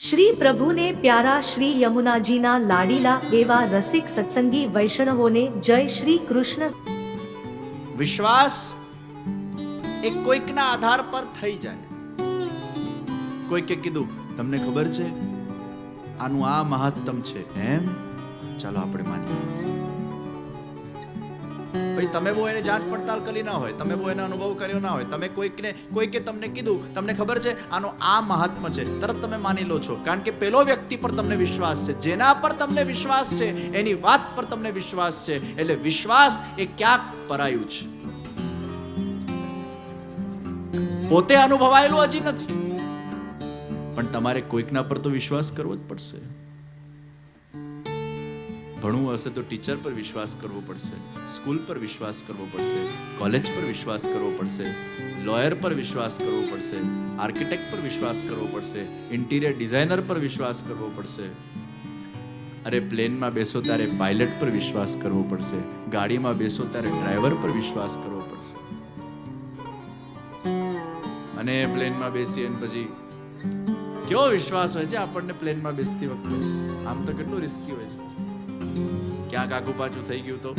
શ્રી પ્રભુને પ્યારા શ્રી યમુનાજીના લાડીલા એવા રસિક સત્સંગી વૈષ્ણવોને જય શ્રી કૃષ્ણ. વિશ્વાસ એ કોઈકના આધાર પર થઈ જાય. કોઈકે કીધું તમને ખબર છે આનું આ મહત્તમ છે, એમ ચાલો આપણે માનીએ. ભાઈ તમે બહુ એને જાંચ પડતાલ કરી ના હોય, તમે બહુ એનો અનુભવ કર્યો ના હોય, તમે કોઈકે તમને કીધું તમને ખબર છે આનો આ મહાત્મ છે, તરત તમે માની લો છો. કારણ કે પેલો વ્યક્તિ પર તમને વિશ્વાસ છે, જેના પર તમને વિશ્વાસ છે એની વાત પર તમને વિશ્વાસ છે. એટલે વિશ્વાસ એ ક્યાંક પરાયું છે, પોતે અનુભવાયેલું હજી નથી, પણ તમારે કોઈકના પર તો વિશ્વાસ કરવો જ પડશે. ભણવું હશે તો ટીચર પર વિશ્વાસ કરવો પડશે, સ્કૂલ પર વિશ્વાસ કરવો પડશે, કોલેજ પર વિશ્વાસ કરવો પડશે, લોયર પર વિશ્વાસ કરવો પડશે, આર્કિટેક્ટ પર વિશ્વાસ કરવો પડશે, ઇન્ટિરિયર ડિઝાઇનર પર વિશ્વાસ કરવો પડશે. અરે પ્લેનમાં બેસો ત્યારે પાયલટ પર વિશ્વાસ કરવો પડશે, ગાડીમાં બેસો ત્યારે ડ્રાઈવર પર વિશ્વાસ કરવો પડશે. અને પ્લેનમાં બેસી અને પછી કેવો વિશ્વાસ હોય છે આપણને પ્લેનમાં બેસતી વખતે? આમ તો કેટલું રિસ્કી હોય છે, ક્યાંક આગું પાછું થઈ ગયું તો.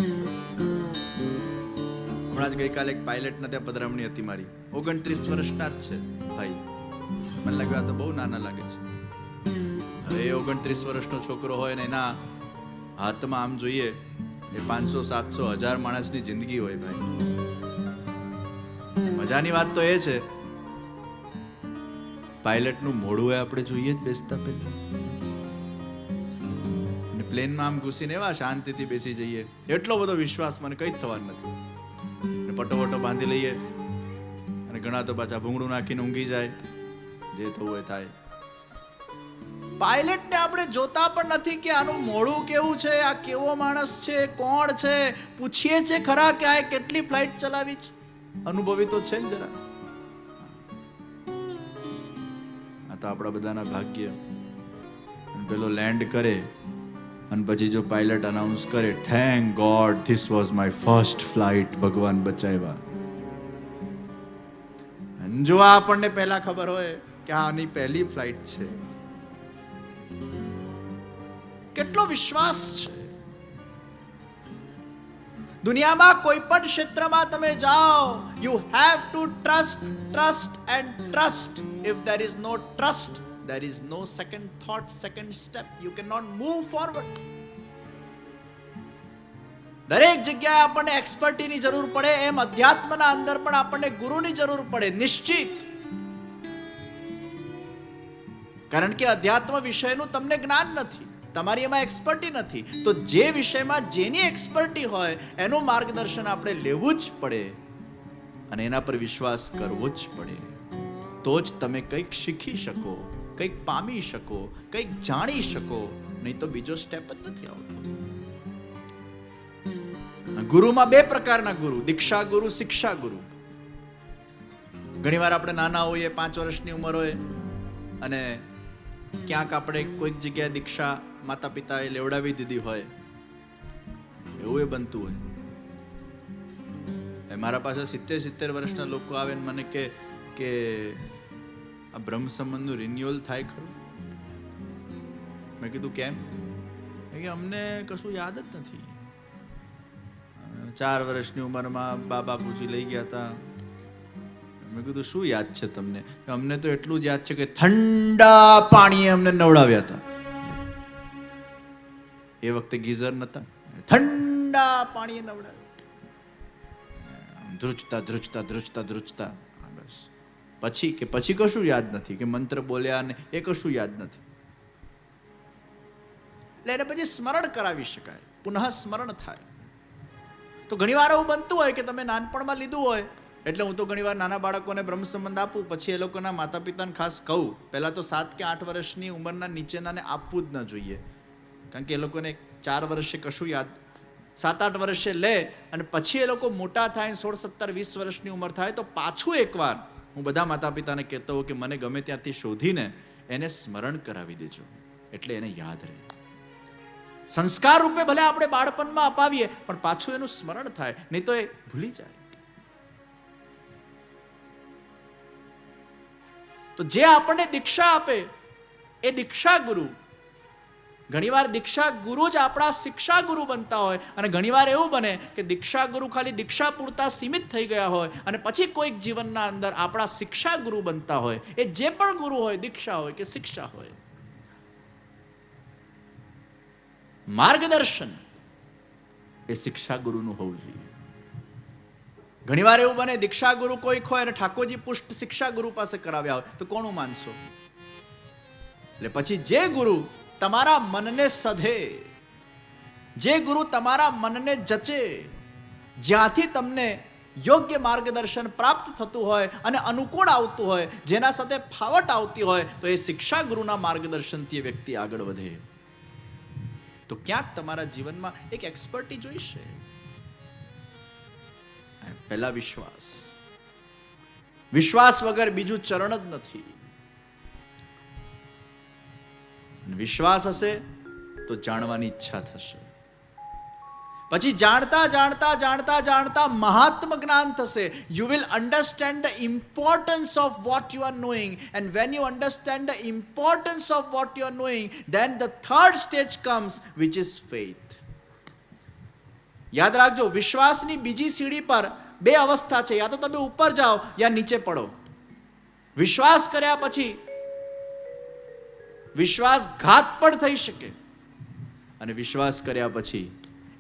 હમણાં જ ગઈકાલે એક પાયલટના ત્યાં પધરામણી હતી મારી. 29 વર્ષના જ છે ભાઈ. મને લાગ્યું આ તો બહુ નાના લાગે છે. હવે 29 વર્ષનો છોકરો હોય ને એના હાથમાં આમ જોઈએ એ 500 700 1000 માણસની જિંદગી હોય ભાઈ. મજાની વાત તો એ છે પાયલટનું મોઢું હોય આપણે જોઈએ જ બેસતા પહેલા. પ્લેનમાં આમ ઘૂસીને એવા શાંતિથી બેસી જઈએ, એટલો બધો વિશ્વાસ મને કઈ જ થવાનું નથી. પટોવટો બાંધી લઈએ અને ઘણા તો પાછા ભૂંગળું નાખીને ઊંઘી જાય, જે થવું હોય થાય. પાયલટને આપણે જોતા પણ નથી કે આનું મોઢું કેવું છે, આ કેવો માણસ છે, કોણ છે. પૂછીએ છે ખરા કે આ કેટલી ફ્લાઇટ ચલાવી છે, અનુભવી તો છે ને જરા. આ તો આપણા બધાના ભાગ્ય. પેલો લેન્ડ કરે અને પછી જો પાયલટ અનાઉન્સ કરે thank God this was my first flight, ભગવાન બચાવ્યા. જો આપણને પહેલા ખબર હોય કે આની પહેલી ફ્લાઇટ છે, કેટલો વિશ્વાસ છે. દુનિયામાં કોઈ પણ ક્ષેત્રમાં તમે જાઓ, you have to trust, trust and trust. If there is no trust, there is no second thought, second step. You cannot move forward. દરેક જગ્યાએ આપણને એક્સપર્ટીની જરૂર પડે, એમ અધ્યાત્મના અંદર પણ આપણને ગુરુની જરૂર પડે, નિશ્ચિત. કારણ કે અધ્યાત્મ વિષયનું તમને જ્ઞાન નથી, તમારી એમાં એક્સપર્ટી નથી. તો જે વિષયમાં જેની એક્સપર્ટી હોય એનું માર્ગદર્શન આપણે લેવું જ પડે અને એના પર વિશ્વાસ કરવો જ પડે. તો જ તમે કંઈક શીખી શકો, કંઈક પામી શકો, કંઈક જાણી શકો. નહીં તો બીજો સ્ટેપ જ નથી આવતો. ગુરુમાં બે પ્રકારના ગુરુ, દીક્ષા ગુરુ, શિક્ષા ગુરુ. ઘણીવાર આપણે નાના હોઈએ, 5 વર્ષની ઉંમર હોય અને ક્યાંક આપણે કોઈક જગ્યાએ દીક્ષા માતા પિતાએ લેવડાવી દીધી હોય, એવું એ બનતું હોય. મારા પાસે 70 વર્ષના લોકો આવે ને મને કે આ બ્રહ્મ સંબંધનું રિન્યુઅલ થાય ખરું? મેં કીધું કેમ? કે અમને કશું યાદ જ નથી. 4 વર્ષની ઉંમરમાં બાપુજી લઈ ગયા હતા. મેં કીધું શું યાદ છે તમને? અમને તો એટલું જ યાદ છે કે ઠંડા પાણીએ અમને નવડાવ્યા હતા. એ વખતે ગીઝર નતા, ઠંડા પાણીએ નવડાવ્યા. ધ્રુજતા ધ્રુજતા ધ્રુજતા ધ્રુજતા બસ. પછી કશું યાદ નથી, કે મંત્ર બોલ્યા ને એ કશું યાદ નથી. એટલે એને પછી સ્મરણ કરાવી શકાય, પુનઃ સ્મરણ થાય. તો ઘણી વાર એવું બનતું હોય કે તમે નાનપણમાં લીધું હોય. એટલે હું તો ઘણી વાર નાના બાળકોને બ્રહ્મ સંબંધ આપું, પછી એ લોકોના માતા પિતાને ખાસ કહું, પહેલા તો 7 કે 8 વર્ષની ઉંમરના નીચેનાને આપવું જ ન જોઈએ. કારણ કે એ લોકોને 4 વર્ષે કશું યાદ, 7-8 વર્ષે લે અને પછી એ લોકો મોટા થાય, 16, 17, 20 વર્ષની ઉંમર થાય તો પાછું એકવાર હું બધા માતા પિતાને કહેતો હોઉં કે મને ગમે ત્યાંથી શોધીને એને સ્મરણ કરાવી દેજો, એટલે એને યાદ રહે. સંસ્કાર રૂપે ભલે આપણે બાળપણમાં અપાવીએ, પણ પાછું એનું સ્મરણ થાય, નહીં તો એ ભૂલી જાય. તો જે આપણને દીક્ષા આપે એ દીક્ષા ગુરુ. ઘણીવાર દીક્ષા ગુરુ જ આપણા શિક્ષા ગુરુ બનતા હોય, અને ઘણીવાર એવું બને કે દીક્ષા ગુરુ ખાલી દીક્ષા પૂરતા સીમિત થઈ ગયા હોય, અને પછી કોઈક જીવનના અંદર આપણા શિક્ષા ગુરુ બનતા હોય. એ જે પણ ગુરુ હોય, દીક્ષા હોય કે શિક્ષા હોય, માર્ગદર્શન એ શિક્ષા ગુરુનું હોવું જોઈએ. ઘણીવાર એવું બને દીક્ષા ગુરુ કોઈક હોય અને ઠાકોરજી પુષ્ટ શિક્ષા ગુરુ પાસે કરાવ્યા હોય, તો કોનું માનશો? એટલે પછી જે ગુરુ તમારા મનને સધે, જે ગુરુ તમારા મનને જચે, જ્યાંથી તમને યોગ્ય માર્ગદર્શન પ્રાપ્ત થતું હોય અને અનુકૂળ આવતું હોય, જેના સાથે ફાવટ આવતી હોય, તો એ શિક્ષા ગુરુના માર્ગદર્શનથી એ વ્યક્તિ આગળ વધે. તો ક્યાંક તમારા જીવનમાં એક એક્સપર્ટી જોઈશે. પહેલા વિશ્વાસ. વિશ્વાસ વગર બીજું ચરણ જ નથી. વિશ્વાસ હશે તો જાણવાની ઈચ્છા થશે. પછી જાણતા જાણતા જાણતા જાણતા મહાત્મ જ્ઞાન થશે. You will understand the importance of what you are knowing, and when you understand the importance of what you are knowing, then the third stage comes, which is faith. યાદ રાખજો, વિશ્વાસની બીજી સીડી પર બે અવસ્થા છે. યા તો તમે ઉપર જાઓ યા નીચે પડો. વિશ્વાસ કર્યા પછી વિશ્વાસઘાત પણ થઈ શકે, અને વિશ્વાસ કર્યા પછી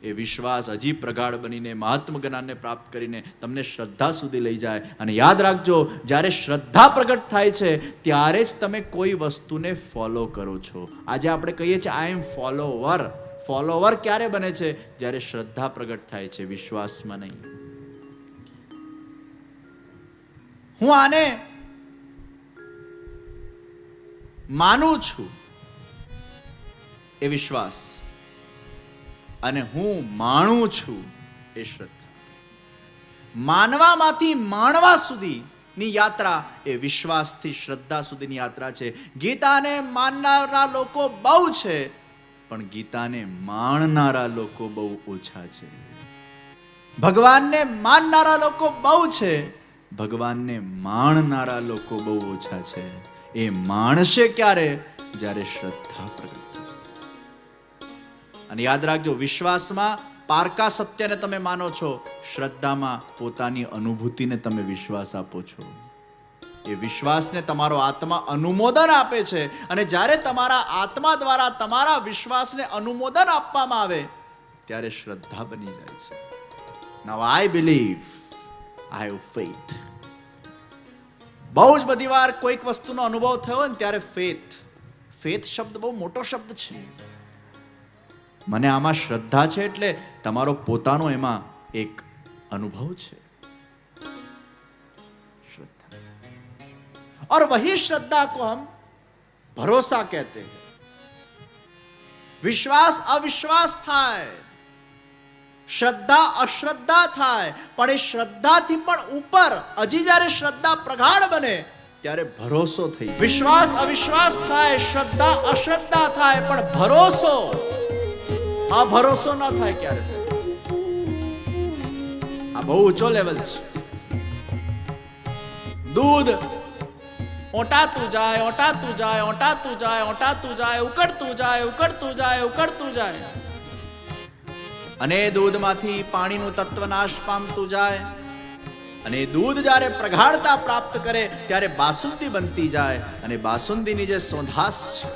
એ વિશ્વાસ હજી પ્રગાઢ બનીને મહાત્મ જ્ઞાનને પ્રાપ્ત કરીને તમને શ્રદ્ધા સુધી લઈ જાય. અને યાદ રાખજો, જ્યારે શ્રદ્ધા પ્રગટ થાય છે ત્યારે જ તમે કોઈ વસ્તુને ફોલો કરો છો. આજે આપણે કહીએ છીએ આઈ એમ ફોલોવર. ફોલોવર ક્યારે બને છે? જ્યારે શ્રદ્ધા પ્રગટ થાય છે, વિશ્વાસમાં નહીં. હું આને માનું છું એ વિશ્વાસ, અને હું માણું છું એ શ્રદ્ધા. માનવામાંથી માણવા સુધીની યાત્રા એ વિશ્વાસથી શ્રદ્ધા સુધીની યાત્રા છે. ગીતાને માનનારા લોકો બહુ છે, પણ ગીતાને માણનારા લોકો બહુ ઓછા છે. ભગવાનને માનનારા લોકો બહુ છે, ભગવાનને માણનારા લોકો બહુ ઓછા છે. એ માણશે ક્યારે? જ્યારે શ્રદ્ધા પ્રગટ થશે. અને યાદ રાખજો, વિશ્વાસમાં પારકા સત્યને તમે માનો છો, શ્રદ્ધામાં પોતાની અનુભૂતિને તમે વિશ્વાસ આપો છો. એ વિશ્વાસને તમારો આત્મા અનુમોદન આપે છે, અને જ્યારે તમારા આત્મા દ્વારા તમારા વિશ્વાસને અનુમોદન આપવામાં આવે ત્યારે શ્રદ્ધા બની જાય છે. Now I believe, I have faith. બહુ જ બધી વાર કોઈક વસ્તુનો અનુભવ થયો ને ત્યારે ફેથ. ફેથ શબ્દ બહુ મોટો શબ્દ છે. મને આમાં શ્રદ્ધા છે એટલે તમારો પોતાનો એમાં એક અનુભવ છે. श्रद्धा, और वही श्रद्धा को हम भरोसा कहते हैं. विश्वास अविश्वास થાય, શ્રદ્ધા અશ્રદ્ધા થાય, પણ એ શ્રદ્ધાથી પણ ઉપર હજી જ્યારે શ્રદ્ધા પ્રગાઢ બને ત્યારે ભરોસો થઈ. વિશ્વાસ અવિશ્વાસ થાય, શ્રદ્ધા અશ્રદ્ધા થાય, પણ ભરોસો આ ભરોસો ન થાય ક્યારે. આ બહુ ઊંચો લેવલ છે. દૂધ ઓટાતું જાય, ઓટાતું જાય, ઓટાતું જાય, ઓટાતું જાય, ઉકળતું જાય, ઉકળતું જાય, ઉકળતું જાય, અને દૂધમાંથી પાણીનું તત્વ નાશ પામતું જાય, અને દૂધ જ્યારે પ્રગાઢતા પ્રાપ્ત કરે ત્યારે બાસુંદી બનતી જાય, અને બાસુંદીની જે સોંધાસ છે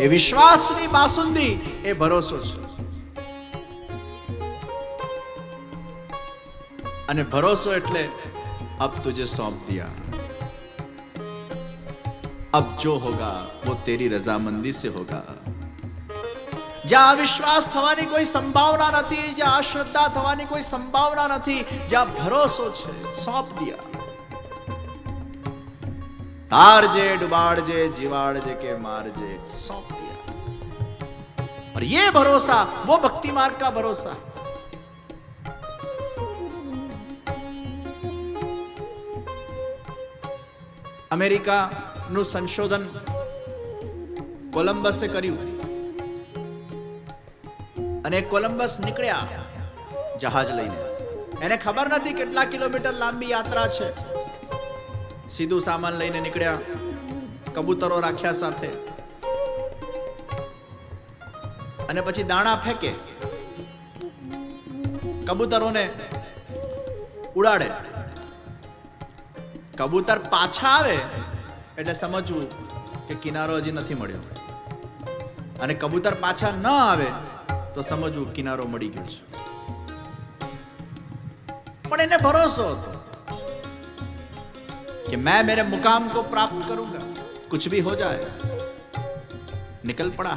એ વિશ્વાસની બાસુંદી, એ ભરોસો છે. અને ભરોસો એટલે अब तुझे सौंप दिया, अब जो होगा वो तेरी रजामंदी से होगा. જ્યાં અવિશ્વાસ થવાની કોઈ સંભાવના નથી, જ્યાં અશ્રદ્ધા થવાની કોઈ સંભાવના નથી, જ્યાં ભરોસો છે, સौंप दिया. तारजे डुबाड़जे जीवाड़जे के मारजे, सौंप दिया. और ये भरोसा वो भक्ति मार्ग का भरोसा. અમેરિકા નું સંશોધન કોલંબસે કર્યું, અને કોલંબસ નીકળ્યા જહાજ લઈને. એને ખબર નથી કેટલા કિલોમીટર લાંબી યાત્રા છે. સીધું સામાન લઈને નીકળ્યા, કબૂતરો રાખ્યા સાથે, અને પછી દાણા ફેંકે, કબૂતરોને ઉડાડે. કબૂતર પાછા આવે એટલે સમજવું કે કિનારો હજી નથી મળ્યો, અને કબૂતર પાછા ન આવે તો સમજવું કિનારો મળી ગયો છે. પણ એને ભરોસો હતો कि मैं मेरे मुकाम को प्राप्त करूंगा, कुछ भी हो जाए. निकल पड़ा.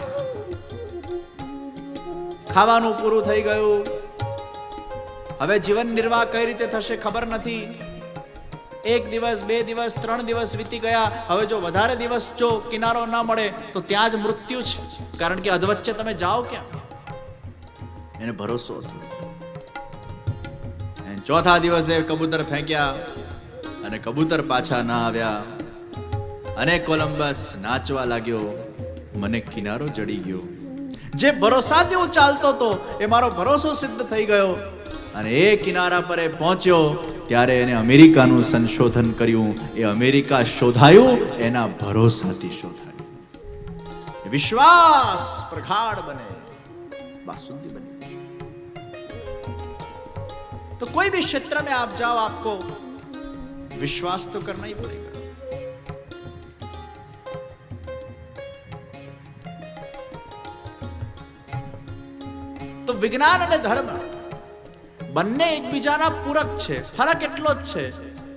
ખાવાનું પૂરું થઈ ગયું. હવે જીવન નિર્વાહ કઈ રીતે થશે ખબર નથી. 1 દિવસ 2 દિવસ 3 દિવસ વીતી ગયા. હવે જો વધારે દિવસ જો કિનારો ના મળે તો ત્યાં જ મૃત્યુ છે, કારણ કે અધવચ્ચે તમે જાઓ ક્યાં? એને ભરોસો હતો. ચોથા દિવસે કબૂતર ફેંક્યા અને કબૂતર પાછા ના આવ્યા, અને કોલંબસ નાચવા લાગ્યો, મને કિનારો જડી ગયો. જે ભરોસાથી હું ચાલતો હતો એ મારો ભરોસો સિદ્ધ થઈ ગયો, અને એ કિનારા પર એ પહોંચ્યો ત્યારે એને અમેરિકાનું સંશોધન કર્યું. એ અમેરિકા શોધાયું એના ભરોસાથી શોધાયું. વિશ્વાસ પ્રગાઢ બને, बासुंदी बने. तो कोई भी क्षेत्र में आप जाओ, आपको विश्वास तो करना ही पड़ेगा. તો વિજ્ઞાન અને ધર્મ બંને એકબીજાના પૂરક છે. ફરક એટલો જ છે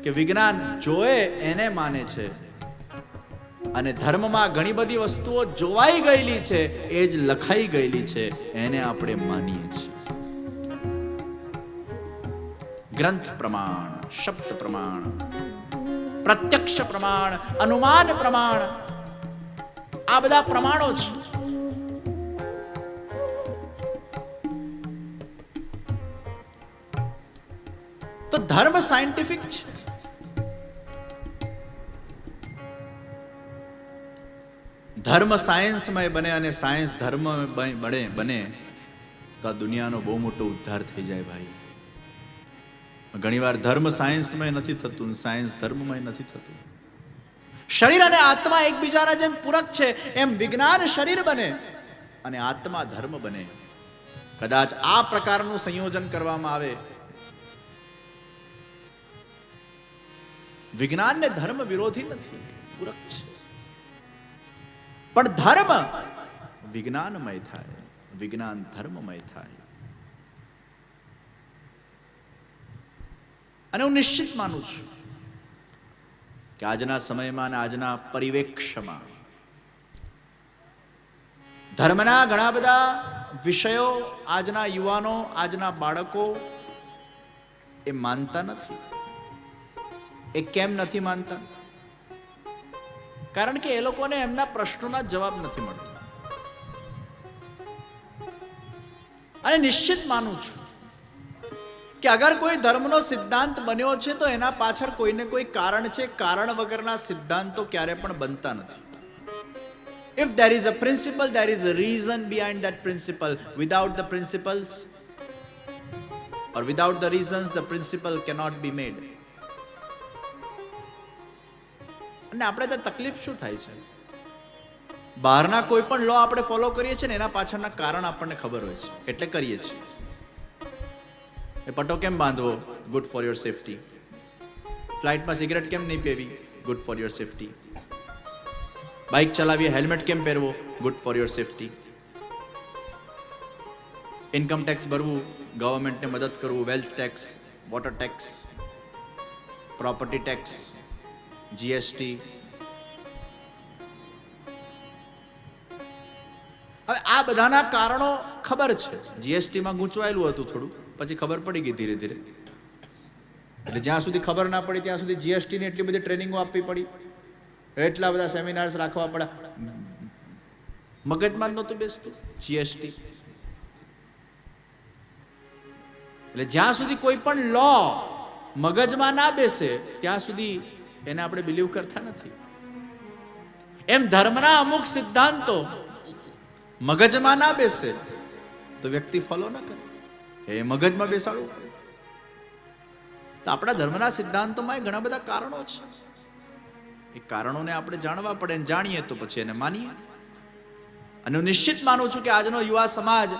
કે વિજ્ઞાન જોએ એને માને છે, અને ધર્મમાં ઘણી બધી વસ્તુઓ જોવાઈ ગયેલી છે, એ જ લખાઈ ગયેલી છે, એને આપણે માનીએ છીએ. ગ્રંથ પ્રમાણ, શબ્દ પ્રમાણ, પ્રત્યક્ષ પ્રમાણ, અનુમાન પ્રમાણ, આ બધા પ્રમાણો છે. તો ધર્મ સાયન્ટિફિક છે. ધર્મ સાયન્સમય બને અને સાયન્સ ધર્મ બને તો આ દુનિયાનો બહુ મોટો ઉદ્ધાર થઈ જાય ભાઈ. ઘણીવાર ધર્મ સાયન્સમય નથી થતું, સાયન્સ ધર્મમય નથી થતું. શરીર અને આત્મા એકબીજાના જેમ પૂરક છે, એમ વિજ્ઞાન શરીર બને અને આત્મા ધર્મ બને. કદાચ આ પ્રકારનું સંયોજન કરવામાં આવે. વિજ્ઞાન ને ધર્મ વિરોધી નથી, પૂરક છે. પણ ધર્મ વિજ્ઞાનમય થાય, વિજ્ઞાન ધર્મમય થાય. અને હું નિશ્ચિત માનું છું કે આજના સમયમાં અને આજના પરિવેક્ષમાં ધર્મના ઘણા બધા વિષયો આજના યુવાનો, આજના બાળકો એ માનતા નથી. એ કેમ નથી માનતા? કારણ કે એ લોકોને એમના પ્રશ્નોના જવાબ નથી મળતા. અને નિશ્ચિત માનું છું કે અગર કોઈ ધર્મનો સિદ્ધાંત બન્યો છે તો એના પાછળ કોઈને કોઈ કારણ છે. કારણ વગરના સિદ્ધાંતો ક્યારે પણ બનતા નથી. If there is a principle, there is a reason behind that principle. Without the principles or without the reasons, the principle cannot be made. અને આપણે તો તકલીફ શું થાય છે? બહારના કોઈ પણ લો આપણે ફોલો કરીએ છીએ ને એના પાછળના કારણ આપણને ખબર હોય છે, એટલે કરીએ છીએ. એ પટ્ટો કેમ બાંધવો? Good for your safety. ફ્લાઇટમાં સિગરેટ કેમ નહીં પીવી? Good for your safety. Bike ચલાવીએ હેલ્મેટ કેમ પહેરવો? Good for your safety. Income tax ભરવું, ગવર્મેન્ટને મદદ કરવું, wealth tax, water tax, property tax, GST. હવે આ બધાના કારણો ખબર છે. જીએસટીમાં ગૂંચવાયેલું હતું થોડું, પછી ખબર પડી ગઈ ધીરે ધીરે. એટલે જ્યાં સુધી ખબર ના પડી ત્યાં સુધી જીએસટી ની એટલી બધી ટ્રેનિંગો આપવી પડી, એટલા બધા સેમિનાર્સ રાખવા પડ્યા. મગજમાં નહોતું બેસતું જીએસટી. એટલે જ્યાં સુધી કોઈ પણ લો મગજમાં ના બેસે ત્યાં સુધી એને આપણે બિલીવ કરતા નથી. એમ ધર્મના અમુક સિદ્ધાંતો મગજમાં ના બેસે તો વ્યક્તિ ફોલો ના કરે, એ મગજમાં બેસાડવું પડે. તો આપણા ધર્મના સિદ્ધાંતોમાં ઘણા બધા કારણો છે. એ કારણોને આપણે જાણવા પડે, અને જાણીએ તો પછી એને માનીએ. અને હું નિશ્ચિત માનું છું કે આજનો યુવા સમાજ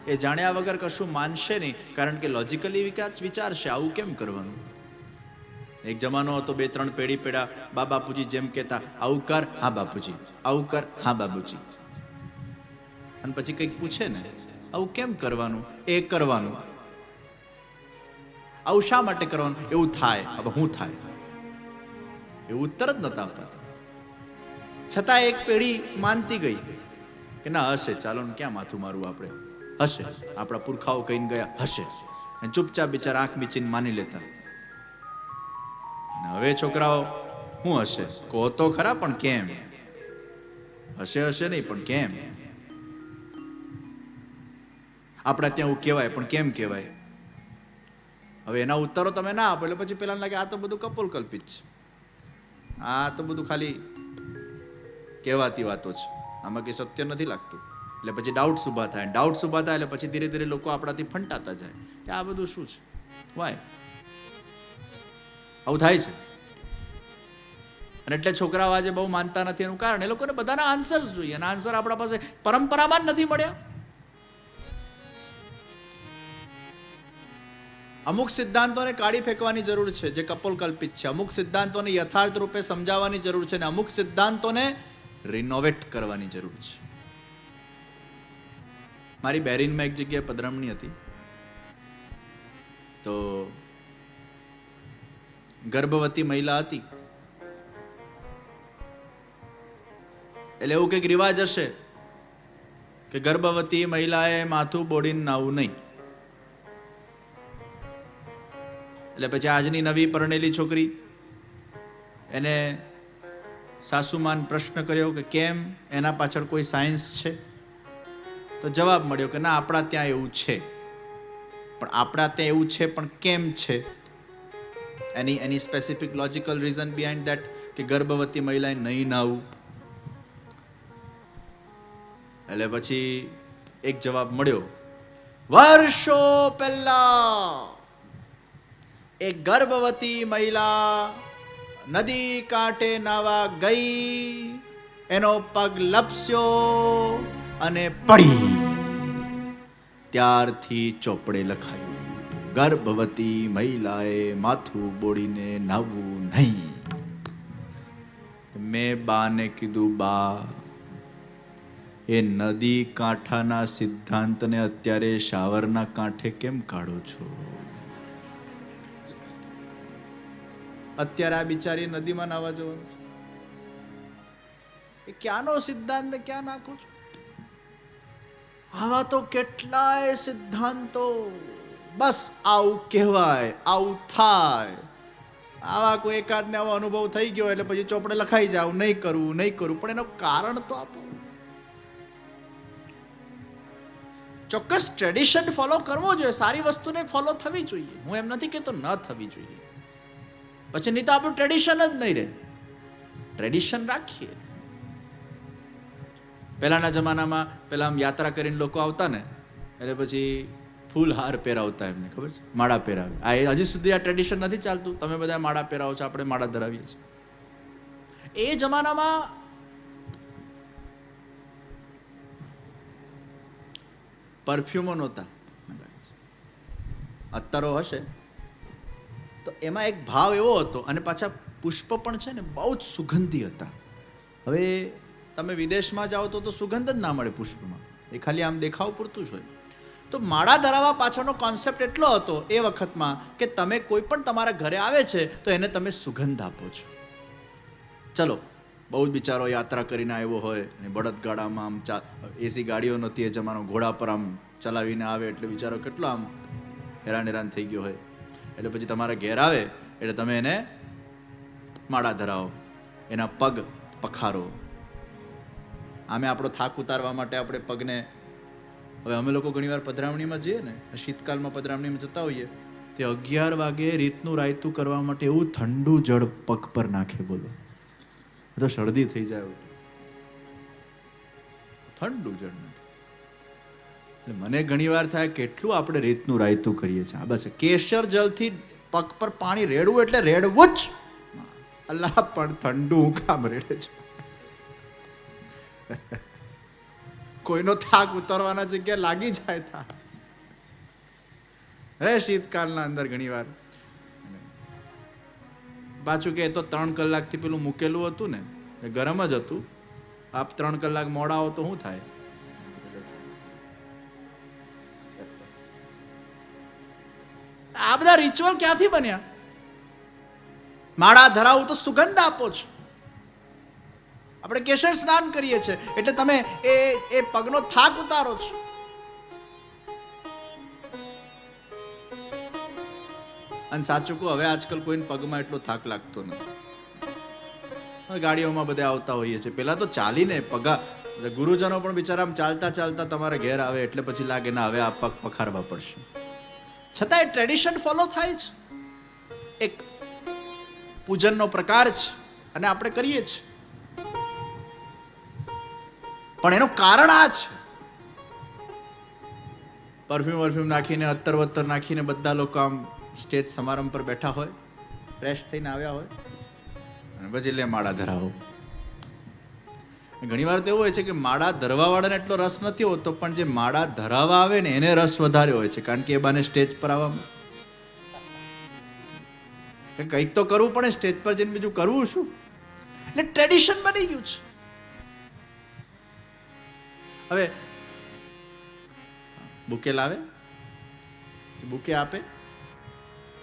એ જાણ્યા વગર કશું માનશે નહીં, કારણ કે લોજિકલી વિચારશે આવું કેમ કરવાનું. એક જમાનો હતો, 2-3 પેઢી પેઢા બા બાપુજી જેમ કહેતા, આવું કર, હા બાપુજી, આવું કર, હા બાપુજી. અને પછી કંઈક પૂછે ને, આવું કેમ કરવાનું? એ કરવાનું. આવું શા માટે કરવાનું? એવું થાય. હવે હું થાય એવું ઉત્તર જ નતા આપતા. છતાં એક પેઢી માનતી ગઈ કે ના હશે, ચાલો ને ક્યાં માથું મારવું આપણે, હશે, આપણા પુરખાઓ કહીને ગયા હશે, અને ચૂપચાપ બિચારા આંખ મીચીને માની લેતા. હવે છોકરાઓ શું હશે કહો તો ખરા, પણ કેમ? હશે હશે નહીં, પણ કેમ? આપણા ત્યાં એવું કહેવાય, પણ કેમ કહેવાય? હવે એના ઉત્તરો તમે ના આપો એટલે પછી પેલા લાગે આ તો બધું કપોલ કલ્પિત છે, આ તો બધું ખાલી કહેવાતી વાતો છે, આમાં કઈ સત્ય નથી લાગતું. એટલે પછી ડાઉટ્સ ઊભા થાય, ડાઉટ્સ ઊભા થાય એટલે પછી ધીરે ધીરે લોકો આપણાથી ફંટાતા જાય કે આ બધું શું છે, વાય આવું થાય છે. અને એટલે છોકરાઓ આજે બહુ માનતા નથી. એનું કારણ એ લોકોને બધાના આન્સર્સ જોઈએ, અને આન્સર આપણા પાસે પરંપરામાં જ નથી મળ્યા. અમુક સિદ્ધાંતોને કાઢી ફેંકવાની જરૂર છે જે કપોલ કલ્પિત છે, અમુક સિદ્ધાંતોને યથાર્થ રૂપે સમજાવવાની જરૂર છે, અને અમુક સિદ્ધાંતોને રિનોવેટ કરવાની જરૂર છે. મારી બેરીનમાં એક જગ્યાએ પધરામણી હતી, તો ગર્ભવતી મહિલા હતી. એટલે એવું કંઈક રિવાજ હશે કે ગર્ભવતી મહિલાએ માથું બોડીને નાવું નહીં. એટલે પછી આજની નવી પરણેલી છોકરી એને સાસુમાન પ્રશ્ન કર્યો કે કેમ, એના પાછળ કોઈ સાયન્સ છે? તો જવાબ મળ્યો કે ના, આપણા ત્યાં એવું છે. પણ આપણા ત્યાં એવું છે પણ કેમ છે? એની specific logical reason behind that કે ગર્ભવતી મહિલાએ નહીં નાવું. એટલે પછી એક જવાબ મળ્યો. વર્ષો પહેલા એક ગર્ભવતી મહિલા નદી કાંઠે નાવા ગઈ, એનો પગ લપસ્યો અને પડી. ત્યારથી ચોપડે લખાયું, ગર્ભવતી મહિલાએ માથું બોડીને નાવવું નહીં. મેં બાને કીધું, બા, એ નદી કાંઠાના સિદ્ધાંતને અત્યારે શાવરના કાંઠે કેમ કાઢો છો? અત્યારે આ બિચારી નદીમાં નાવા જવાનું છે, એ ક્યાંનો સિદ્ધાંત ને ક્યાં નાખો છો? આવા તો કેટલાય સિદ્ધાંતો, બસ આવું કહેવાય, આવું થાય. આવા કોઈ એકાદ ને આવો અનુભવ થઈ ગયો એટલે પછી ચોપડે લખાઈ જાવ, નહીં કરવું, નહીં કરવું. પણ એનો કારણ તો આપો. ચોક્કસ ટ્રેડિશન ફોલો કરવો જોઈએ, સારી વસ્તુને ફોલો થવી જોઈએ. હું એમ નથી કહેતો ન થવી જોઈએ, પછી નહીં તો આપણું ટ્રેડિશન જ નહીં રહે. ટ્રેડિશન રાખીએ. પહેલાના જમાનામાં પેલા આમ યાત્રા કરીને લોકો આવતા ને, એટલે પછી ફૂલ હાર પહેરાવતા, એમને ખબર છે, માળા પહેરાવે. આ હજી સુધી આ ટ્રેડિશન નથી ચાલતું. તમે બધા માળા પહેરાવો છો, આપણે માળા ધરાવીએ છીએ. એ જમાનામાં પરફ્યુમો નહોતા, અત્તરો હશે તો એમાં એક ભાવ એવો હતો, અને પાછા પુષ્પ પણ છે ને બહુ જ સુગંધી હતા. હવે તમે વિદેશમાં જાઓ તો સુગંધ જ ના મળે પુષ્પમાં, એ ખાલી આમ દેખાવ પૂરતું જ હોય. તો માળા ધરાવવા પાછળનો કોન્સેપ્ટ એટલો હતો એ વખતમાં કે તમે કોઈ પણ તમારા ઘરે આવે છે તો એને તમે સુગંધ આપો છો. ચલો, બહુ જ બિચારો યાત્રા કરીને આવ્યો હોય અને બળદગાડામાં આમ એસી ગાડીઓ નહોતી એ જમાનો, ઘોડા પર આમ ચલાવીને આવે એટલે બિચારો કેટલો આમ હેરાન થઈ ગયો હોય. એટલે પછી તમારા ઘેર આવે એટલે તમે એને માળા ધરાવો, એના પગ પખારો. આમે આપણો થાક ઉતારવા માટે આપણે પગને, હવે અમે લોકો ઘણીવાર પધરામણીમાં જઈએ ને, શીતકાલમાં પધરામણીમાં જતા હોઈએ, તે 11 વાગે રીતનું રાયતું કરવા માટે એવું ઠંડુ જળ પગ પર નાખે, બોલો, તો શરદી થઈ જાય. ઠંડુ જળ નાખે. એટલે મને ઘણીવાર થાય કેટલું આપણે રીતનું રાયતું કરીએ છીએ. બસ કેસર જલથી પગ પર પાણી રેડવું એટલે રેડવું જ. અલ્લાહ પણ ઠંડુ હું કામ રેડે છે? કોઈનો થાક ઉતરવાના જગ્યા લાગી જાય થા રે શીતકાલના અંદર ઘણી વાર પાછું કે તો 3 કલાકથી પેલું મૂકેલું હતું ને એ ગરમ જ હતું, આપ 3 કલાક મોડા આવો તો શું થાય? આ બધા રિચ્યુઅલ ક્યાંથી બન્યા? માળા ધરાવું તો સુગંધ આપો છો. આપણે કેસર સ્નાન કરીએ છીએ એટલે તમે એ પગનો થાક ઉતારો છો. અને સાચું કહું, હવે આજકાલ કોઈને પગમાં એટલો થાક લાગતો નથી. ગાડીઓમાં બધા આવતા હોઈએ છે. પેલા તો ચાલીને પગા ગુરુજનો પણ બિચારા ચાલતા ચાલતા તમારે ઘેર આવે એટલે પછી લાગે ના હવે આ પગ પખારવા પડશે. છતાં એ ટ્રેડિશન ફોલો થાય છે, એક પૂજનનો પ્રકાર છે અને આપણે કરીએ છીએ. પણ એનું કારણ આ છે, પરફ્યુમ નાખીને અત્તર વત્તર નાખીને બધા લોકો આમ સ્ટેજ સમારંભ પર બેઠા હોય, ફ્રેશ થઈને આવ્યા હોય અને પછી લે માળા ધરાવો. ઘણી વાર તો એવું હોય છે કે માળા ધરવા વાળાને એટલો રસ નથી હોતો, પણ જે માળા ધરાવા આવે ને એને રસ વધારે હોય છે, કારણ કે એ બાને સ્ટેજ પર આવવામાં કંઈક તો કરવું પડે. સ્ટેજ પર જઈને બીજું કરવું શું? એટલે ટ્રેડિશન બની ગયું છે. હવે બુકે લાવે, બુકે આપે,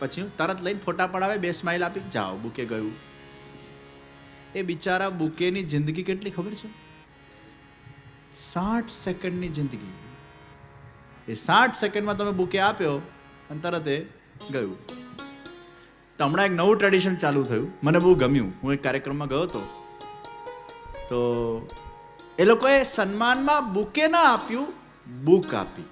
પછી તરત લઈને ફોટા પડાવે, 2 સ્માઈલ આપી જાઓ, બુકે ગયું. એ બિચારા બુકેની જિંદગી કેટલી ખબર છે? 60 સેકન્ડની જિંદગી. એ 60 સેકન્ડમાં તમે બુકે આપ્યો અને તરત એ ગયું. તો હમણાં એક નવું ટ્રેડિશન ચાલુ થયું, મને બહુ ગમ્યું. હું એક કાર્યક્રમમાં ગયો હતો તો એ લોકોએ સન્માનમાં બુકે ના આપ્યું, બુક આપી.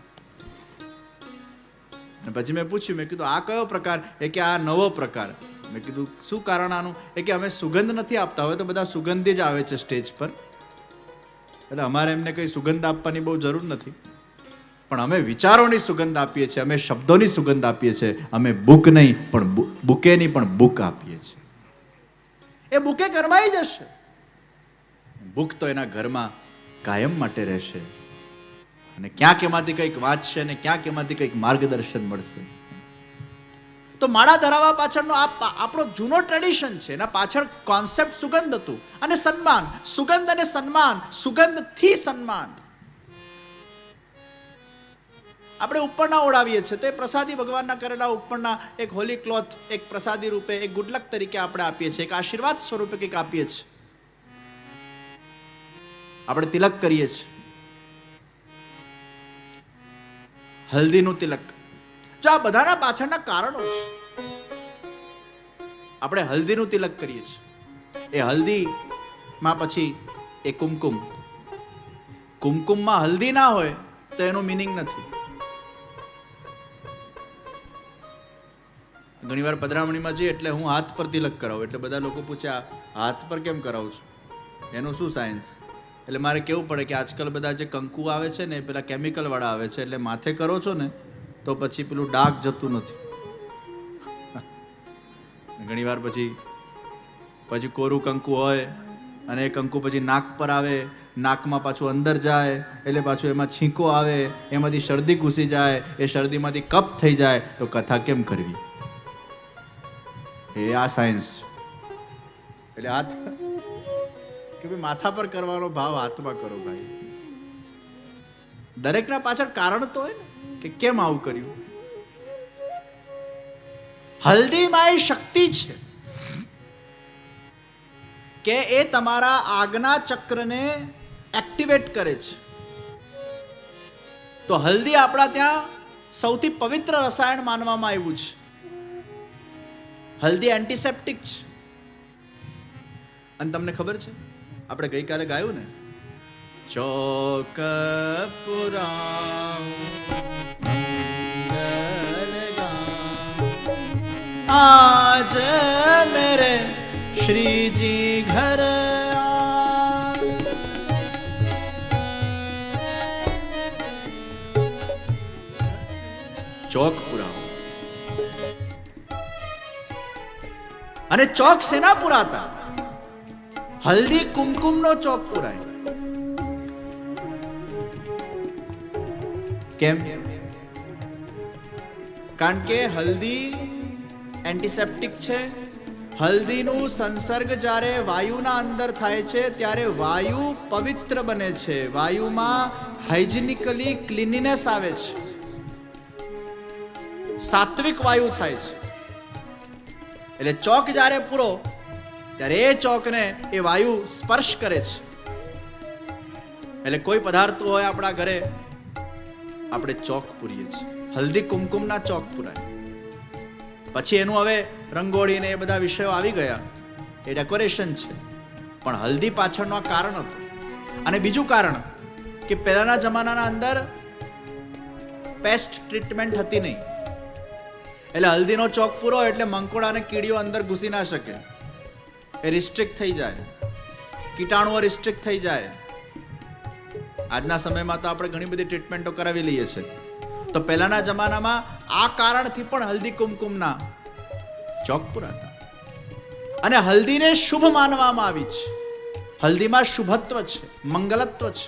અને પછી મેં પૂછ્યું, મેં કીધું આ કયો પ્રકાર? એ કે આ નવો પ્રકાર. મેં કીધું શું કારણ આનું? એ કે અમે સુગંધ નથી આપતા, હવે તો બધા સુગંધી જ આવે છે સ્ટેજ પર, એટલે અમારે એમને કઈ સુગંધ આપવાની બહુ જરૂર નથી, પણ અમે વિચારોની સુગંધ આપીએ છીએ, અમે શબ્દોની સુગંધ આપીએ છીએ, અમે બુક નહીં પણ બુકેની પણ બુક આપીએ છીએ. એ બુકે કરમાઈ જશે, બુક તો એના ઘરમાં કાયમ માટે રહેશે અને ક્યાંક એમાંથી કંઈક વાંચશે અને ક્યાંક એમાંથી કંઈક માર્ગદર્શન મળશે. તો માળા ધરાવવા પાછળનો આપણો જૂનો ટ્રેડિશન છે. એના પાછળ કોન્સેપ્ટ સુગંધ હતું અને સન્માન. સુગંધ અને સન્માન, સુગંધથી સન્માન. આપણે ઉપરના ઓળાવીએ છીએ તો એ પ્રસાદી ભગવાનના કરેલા ઉપરના એક હોલી ક્લોથ, એક પ્રસાદી રૂપે, એક ગુડલક તરીકે આપણે આપીએ છીએ, એક આશીર્વાદ સ્વરૂપે કંઈક આપીએ છીએ. આપણે તિલક કરીએ છીએ, હલ્દીનું તિલક. જો આ બધાના પાછળના કારણો છે. આપણે હલ્દીનું તિલક કરીએ છીએ, એ હલ્દીમાં પછી એ કુમકુમ. કુમકુમમાં હલ્દી ના હોય તો એનું મિનિંગ નથી. ઘણી વાર પધરામણીમાં જઈએ એટલે હું હાથ પર તિલક કરાવું, એટલે બધા લોકો પૂછે આ હાથ પર કેમ કરાવું છું, એનું શું સાયન્સ? એટલે મારે કેવું પડે કે આજકાલ બધા જે કંકુ આવે છે ને પેલા કેમિકલ વાળા આવે છે, એટલે માથે કરો છો ને તો પછી પેલું ડાઘ જતું નથી. ઘણી વાર પછી કોરું કંકુ હોય અને એ કંકુ પછી નાક પર આવે, નાકમાં પાછું અંદર જાય એટલે પાછું એમાં છીંકો આવે, એમાંથી શરદી ઘૂસી જાય, એ શરદીમાંથી કફ થઈ જાય, તો કથા કેમ કરવી? એ આ સાયન્સ. એટલે હાથ કે ભાઈ માથા પર કરવાનો ભાવ હાથમાં કરો ભાઈ. દરેકના પાછળ કારણ તો હોય ને કે કેમ આવું કર્યું. હલ્દીમાં એ શક્તિ છે કે એ તમારા આજ્ઞા ચક્રને એક્ટિવેટ કરે છે. તો હલ્દી આપણા ત્યાં સૌથી પવિત્ર રસાયણ માનવામાં આવ્યું છે. હલ્દી એન્ટિસેપ્ટિક છે. અને તમને ખબર છે, આપણે ગઈકાલે ગાયું ને, ચોક પુરાઉ આજ મેરે શ્રીજી ઘર ચોક પુરાવો. અને અને ચોક શેના પુરાતા? હલ્દી કુમકુમનો ચોક પુરાય. કેમ? કારણ કે હલ્દી એન્ટિસેપ્ટિક છે. હલ્દીનું સંસર્ગ જ્યારે વાયુના અંદર થાય છે ત્યારે વાયુ પવિત્ર બને છે. વાયુમાં હાઇજિનિકલી ક્લીનીનેસ આવે છે, સાત્વિક વાયુ થાય છે. એટલે ચોક જ્યારે પૂરો ત્યારે એ ચોકને એ વાયુ સ્પર્શ કરે છે. એટલે કોઈ પદાર્થ હોય આપણા ઘરે, આપણે ચોક પૂરીએ છીએ. હલ્દી કુમકુમના ચોક પુરાય. પછી એનું હવે રંગોળી ને એ બધા વિષયો આવી ગયા, એ ડેકોરેશન છે. પણ હલ્દી પાછળનું આ કારણ હતું. અને બીજું કારણ કે પહેલાના જમાનાના અંદર પેસ્ટ ટ્રીટમેન્ટ હતી નહીં. એટલે હલ્દીનો ચોક પૂરો એટલે મંકોડા અને કીડીઓ અંદર ઘૂસી ના શકે, એ રિસ્ટ્રિક્ટ થઈ જાય, કીટાણુઓ રિસ્ટ્રિક્ટ થઈ જાય. આજના સમયમાં તો આપણે ઘણી બધી ટ્રીટમેન્ટો કરાવી લઈએ છીએ. તો પહેલાના જમાનામાં આ કારણથી પણ હલ્દી કુમકુમના ચોક પુરાતા. અને હલ્દીને શુભ માનવામાં આવી છે. હલ્દીમાં શુભત્વ છે, મંગલત્વ છે.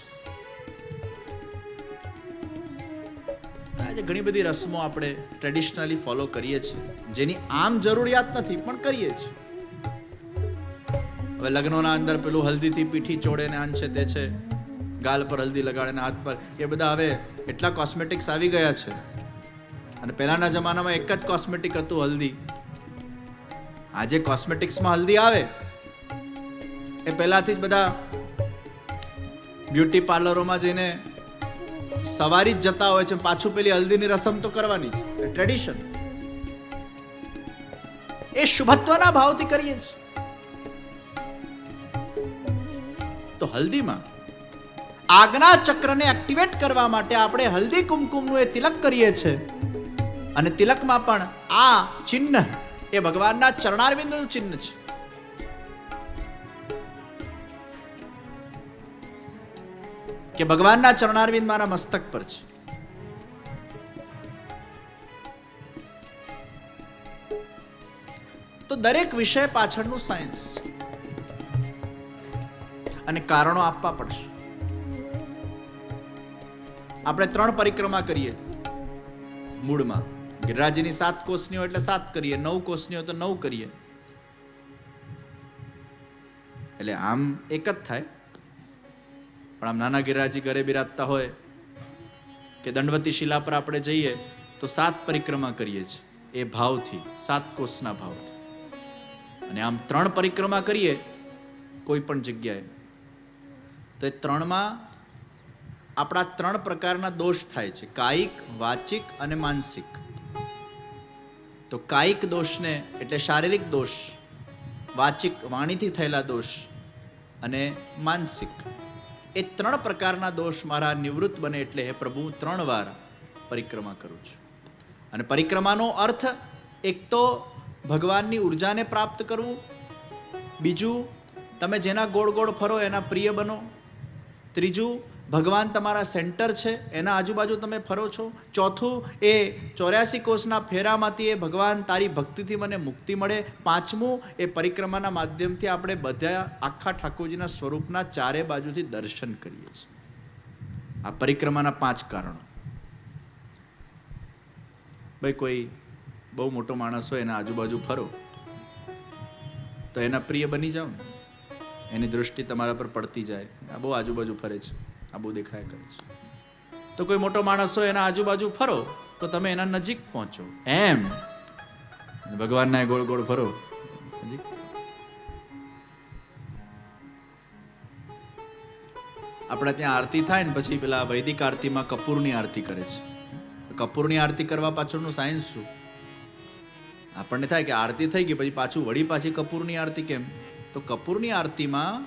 આજે ઘણી બધી રસમો આપણે ટ્રેડિશનલી ફોલો કરીએ છીએ, જેની આમ જરૂરિયાત નથી પણ કરીએ છીએ. હવે લગ્નોના અંદર પેલું હલ્દીથી પીઠી ચોડે ને આન છે તે છે, ગાલ પર હલ્દી લગાડે ને હાથ પર, એ બધા હવે એટલા કોસ્મેટિક્સ આવી ગયા છે. અને પહેલાના જમાનામાં એક જ કોસ્મેટિક હતું, હલ્દી. આજે કોસ્મેટિક્સમાં હલ્દી આવે એ પહેલાથી જ બધા બ્યુટી પાર્લરોમાં જઈને સવારી જ જતા હોય છે. પાછું પેલી હલ્દીની રસમ તો કરવાની છે, ટ્રેડિશન. એ શુભત્વના ભાવથી કરીએ છીએ. તો હલ્દીમાં આજ્ઞા ચક્રને એક્ટિવેટ કરવા માટે આપણે હલ્દી કુમકુમનું એ તિલક કરીએ છીએ. અને તિલકમાં પણ આ ચિહ્ન એ ભગવાનના ચરણારવિંદનું ચિહ્ન છે. કે ભગવાનના ચરણારવિંદ મારા મસ્તક પર છે. તો દરેક વિષય પાછળનું સાયન્સ અને કારણો આપવા પડશે. આપણે 3 પરિક્રમા કરીએ મૂળમાં. ગિરિરાજની 7 કોષની હોય એટલે 7 કરીએ, 9 કોષની હોય તો 9 કરીએ. એટલે આમ એક જ થાય. પણ આમ નાના ગિરિરાજી ઘરે બિરાજતા હોય કે દંડવતી શિલા પર આપણે જઈએ તો 7 પરિક્રમા કરીએ છીએ, એ ભાવથી, 7 કોષના ભાવથી. અને આમ 3 પરિક્રમા કરીએ કોઈ પણ જગ્યાએ તો એ 3માં આપણા 3 પ્રકારના દોષ થાય છે, કાયિક, વાચિક અને માનસિક. તો કાયિક દોષને એટલે શારીરિક દોષ, વાચિક વાણીથી થયેલા દોષ અને માનસિક, એ 3 પ્રકારના દોષ મારા નિવૃત્ત બને એટલે હે પ્રભુ 3 વાર પરિક્રમા કરું છું. અને પરિક્રમાનો અર્થ એક તો ભગવાનની ઉર્જાને પ્રાપ્ત કરવું, બીજું તમે જેના ગોળ ગોળ ફરો એના પ્રિય બનો, ત્રીજું ભગવાન તમારા સેન્ટર છે એના આજુબાજુ તમે ફરો છો, ચોથું એ 84 કોષના ફેરામાંથી એ ભગવાન તારી ભક્તિથી મને મુક્તિ મળે, પાંચમું એ પરિક્રમાના માધ્યમથી આપણે બધા આખા ઠાકોરજીના સ્વરૂપના ચારે બાજુથી દર્શન કરીએ છીએ. આ પરિક્રમાના 5 કારણો. ભાઈ કોઈ બહુ મોટો માણસ હોય એના આજુબાજુ ફરો તો એના પ્રિય બની જાઓ ને, એની દૃષ્ટિ તમારા પર પડતી જાય. આ બહુ આજુબાજુ ફરે છે, આ બહુ દેખાય કરે છે. તો કોઈ મોટો માણસ હોય એના આજુબાજુ ફરો તો તમે એના નજીક પહોંચો. એમ ભગવાનના ગોળ ગોળ ફરો નજીક. આપણે ત્યાં આરતી થાય ને પછી પેલા વૈદિક આરતીમાં કપૂરની આરતી કરે છે. કપૂરની આરતી કરવા પાછળનું સાયન્સ શું? આપણને થાય કે આરતી થઈ ગઈ પછી પાછું વળી પાછી કપૂરની આરતી કેમ? તો કપૂરની આરતીમાં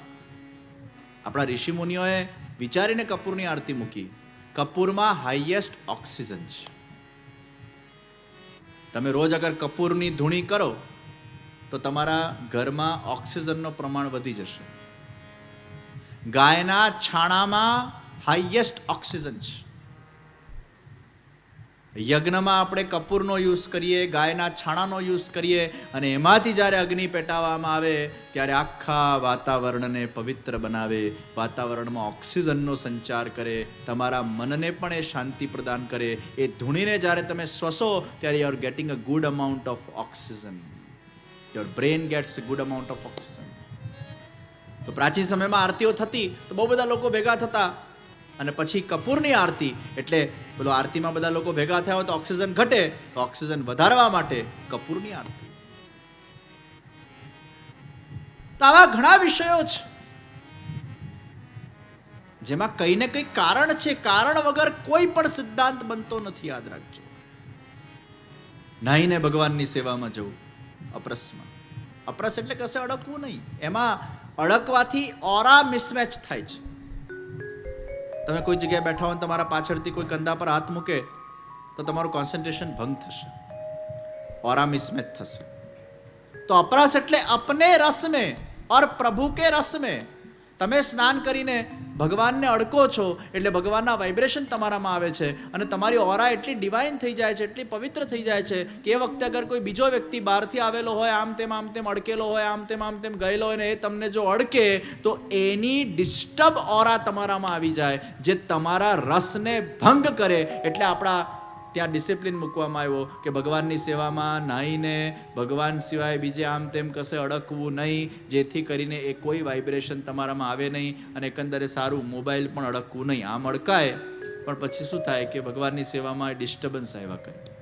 આપણા ઋષિ મુનિઓએ વિચારીને કપૂરની આરતી મૂકી. કપૂરમાં હાઈએસ્ટ ઓક્સિજન છે. તમે રોજ અગર કપૂરની ધૂણી કરો તો તમારા ઘરમાં ઓક્સિજનનું પ્રમાણ વધી જશે. ગાયના છાણામાં હાઈએસ્ટ ઓક્સિજન છે. યજ્ઞમાં આપણે કપૂરનો યુઝ કરીએ, ગાયના છાણાનો યુઝ કરીએ, અને એમાંથી જ્યારે અગ્નિ પેટાવવામાં આવે ત્યારે આખા વાતાવરણને પવિત્ર બનાવે, વાતાવરણમાં ઓક્સિજનનો સંચાર કરે, તમારા મનને પણ એ શાંતિ પ્રદાન કરે. એ ધૂણીને જ્યારે તમે શ્વસો ત્યારે you are getting a good amount of oxygen. Your brain gets a good amount of oxygen. તો પ્રાચીન સમયમાં આરતીઓ થતી તો બહુ બધા લોકો ભેગા થતા, અને પછી કપૂરની આરતી, એટલે પેલો આરતીમાં બધા લોકો ભેગા થયા હોય તો ઓક્સિજન ઘટે, તો ઓક્સિજન વધારવા માટે કપૂરની આરતી. તો આવા ઘણા વિષયો છે જેમાં કઈ ને કઈ કારણ છે. કારણ વગર કોઈ પણ સિદ્ધાંત બનતો નથી, યાદ રાખજો. નાહીને ભગવાનની સેવામાં જવું અપરસમાં. અપરસ એટલે કશે અડકવું નહીં. એમાં અડકવાથી ઓરા મિસમેચ થાય છે. તમે કોઈ જગ્યાએ બેઠા હો, તમારા પાછળથી કોઈ કંધા પર હાથ મૂકે તો તમારું કોન્સન્ટ્રેશન ભંગ થશે, ઓરા મિસમેચ થશે. તો અપરસ એટલે અપને રસ में और प्रभु के रस में. તમે સ્નાન કરીને ભગવાનને અડકો છો એટલે ભગવાનના વાઇબ્રેશન તમારામાં આવે છે, અને તમારી ઓરા એટલી ડિવાઇન થઈ જાય છે, એટલી પવિત્ર થઈ જાય છે કે એ વખતે અગર કોઈ બીજો વ્યક્તિ બહારથી આવેલો હોય, આમ તેમ અડકેલો હોય, આમ તેમ ગયેલો હોય, ને એ તમને જો અડકે તો એની ડિસ્ટર્બ ઓરા તમારામાં આવી જાય, જે તમારા રસને ભંગ કરે. એટલે આપણા ત્યાં ડિસિપ્લિન મૂકવામાં આવ્યો કે ભગવાનની સેવામાં નાહીને ભગવાન સિવાય બીજે આમ તેમ કશે અડકવું નહીં, જેથી કરીને એ કોઈ વાઇબ્રેશન તમારામાં આવે નહીં, અને એકંદરે સારું મોબાઈલ પણ અડકવું નહીં. આમ અડકાય પણ પછી શું થાય કે ભગવાનની સેવામાં ડિસ્ટર્બન્સ આવ્યા કરે.